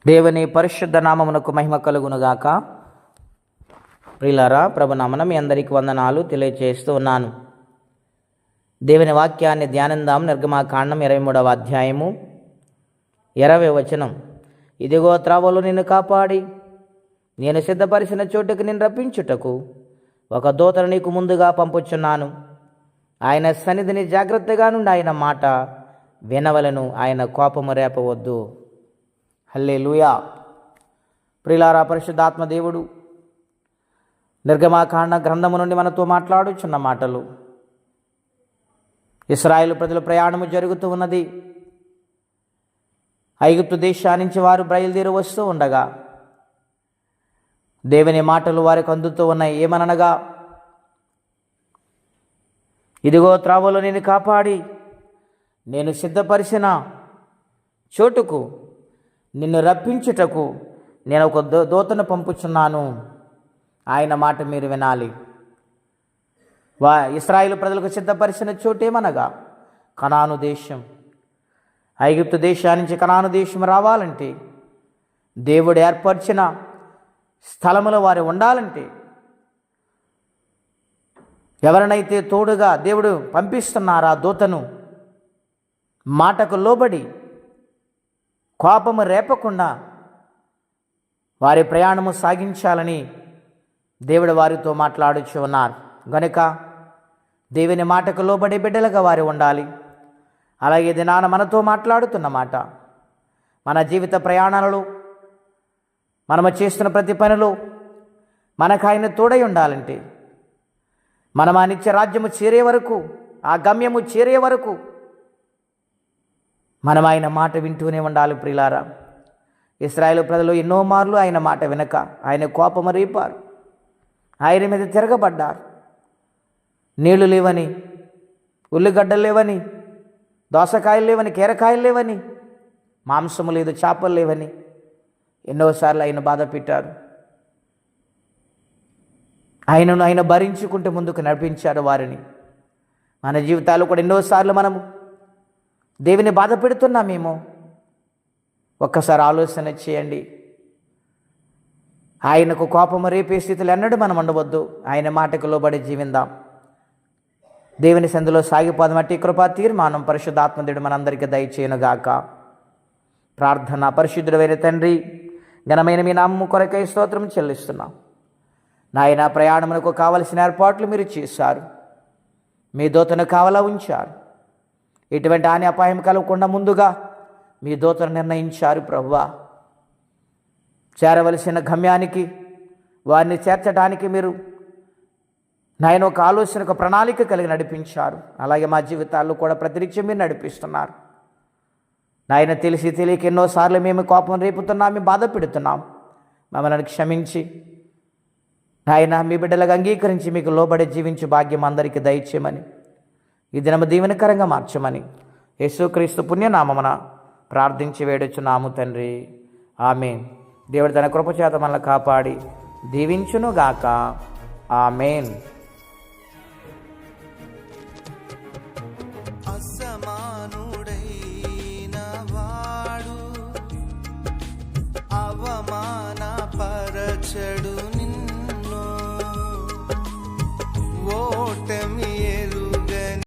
దేవుని పరిశుద్ధ నామమునకు మహిమ కలుగునుగాక. ప్రియులారా, ప్రభునామన మీ అందరికీ వందనాలు తెలియజేస్తూ ఉన్నాను. దేవుని వాక్యాన్ని ధ్యానిద్దాం. నిర్గమాకాండం 23వ అధ్యాయము 20వ వచనం. ఇదిగో త్రావలో నిన్ను కాపాడి నేను సిద్ధపరిచిన చోటుకు నిన్ను రప్పించుటకు ఒక దూతను నీకు ముందుగా పంపుచున్నాను. ఆయన సన్నిధిని జాగ్రత్తగా నుండి ఆయన మాట వినవలను, ఆయన కోపము రేపవద్దు. హల్లెలూయా. ప్రియులారా, పరిశుద్ధాత్మ దేవుడు నిర్గమాకాండ గ్రంథము నుండి మనతో మాట్లాడుచున్న మాటలు. ఇశ్రాయేలు ప్రజల ప్రయాణము జరుగుతూ ఉన్నది. ఐగుప్తు దేశానికి వారు బయలుదేరి వస్తూ ఉండగా దేవుని మాటలు వారికి అందుతూ ఉన్నాయి. ఏమనగా, ఇదిగో త్రావలో నేను కాపాడి నేను సిద్ధపరిచిన చోటుకు నిన్ను రప్పించుటకు నేను ఒక దూతను పంపుచున్నాను. ఆయన మాట మీరు వినాలి. ఇశ్రాయేలు ప్రజలకు సిద్ధపరిచిన చోటేమనగా కనాను దేశం. ఐగుప్తు దేశానికి కనాను దేశం రావాలంటే, దేవుడు ఏర్పరిచిన స్థలములో వారు ఉండాలంటే, ఎవరినైతే తోడుగా దేవుడు పంపిస్తున్నారా దూతను మాటకు లోబడి కోపము రేపకుండా వారి ప్రయాణము సాగించాలని దేవుడు వారితో మాట్లాడుచు ఉన్నారు. గనుక దేవుని మాటకు లోబడి బిడ్డలుగా వారు ఉండాలి. అలాగే దినాన మనతో మాట్లాడుతున్న మాట, మన జీవిత ప్రయాణాలలో మనము చేస్తున్న ప్రతి పనిలో మనకు ఆయన తోడై ఉండాలంటే, మనం ఆ నిత్య రాజ్యము చేరే వరకు, ఆ గమ్యము చేరే వరకు మనం ఆయన మాట వింటూనే ఉండాలి. ప్రియులారా, ఇశ్రాయేలు ప్రజలు ఎన్నో మార్లు ఆయన మాట వినక ఆయన కోపము రేపారు, ఆయన మీద తిరగబడ్డారు. నీళ్లు లేవని, ఉల్లిగడ్డలు లేవని, దోసకాయలు లేవని, కీరకాయలు లేవని, మాంసము లేదు, చేపలు లేవని ఎన్నోసార్లు ఆయన బాధ పెట్టారు. ఆయన భరించుకుంటూ ముందుకు నడిపించారు వారిని. మన జీవితాలు కూడా ఎన్నోసార్లు మనము దేవుని బాధ పెడుతున్నామేమో. ఒక్కసారి ఆలోచన చేయండి. ఆయనకు కోపము రేపే స్థితిలో ఎన్నడూ మనం ఉండవద్దు. ఆయన మాటకు లోబడి జీవిందాం. దేవుని సందులో సాగిపోదమట్టి కృపా తీర్మానం పరిశుద్ధాత్మదేవుడు మనందరికీ దయచేయునుగాక. ప్రార్థన. పరిశుద్ధుడైన తండ్రి, ఘనమైన మీ నామము కొరకై స్తోత్రం చెల్లిస్తున్నాం. నాయన, ప్రయాణమునకు కావలసిన ఏర్పాట్లు మీరు చేశారు. మీ దూతను కావలా ఉంచారు. ఎటువంటి హాని అపాయం కలగకుండా ముందుగా మీ దూతను నిర్ణయించారు. ప్రభువా, చేరవలసిన గమ్యానికి వారిని చేర్చడానికి మీరు నాయన ఒక ఆలోచన, ఒక ప్రణాళిక కలిగి నడిపించారు. అలాగే మా జీవితాల్లో కూడా ప్రతినిత్యం మీరు నడిపిస్తున్నారు. నాయన, తెలిసి తెలియక ఎన్నోసార్లు మేము కోపం రేపుతున్నాం, మేము బాధ పెడుతున్నాం. మమ్మల్ని క్షమించి నాయన మీ బిడ్డలకు అంగీకరించి మీకు లోబడి జీవించే భాగ్యం అందరికీ దయచేయమని, ఈ దినము దీవెనకరంగా మార్చమని యేసుక్రీస్తు పుణ్యనామమున ప్రార్థించి వేడుచున్నాము తండ్రి. ఆమేన్. దేవుడు తన కృపచేత మనల్ని కాపాడి దీవించునుగాక. ఆమేన్. అసమానుడై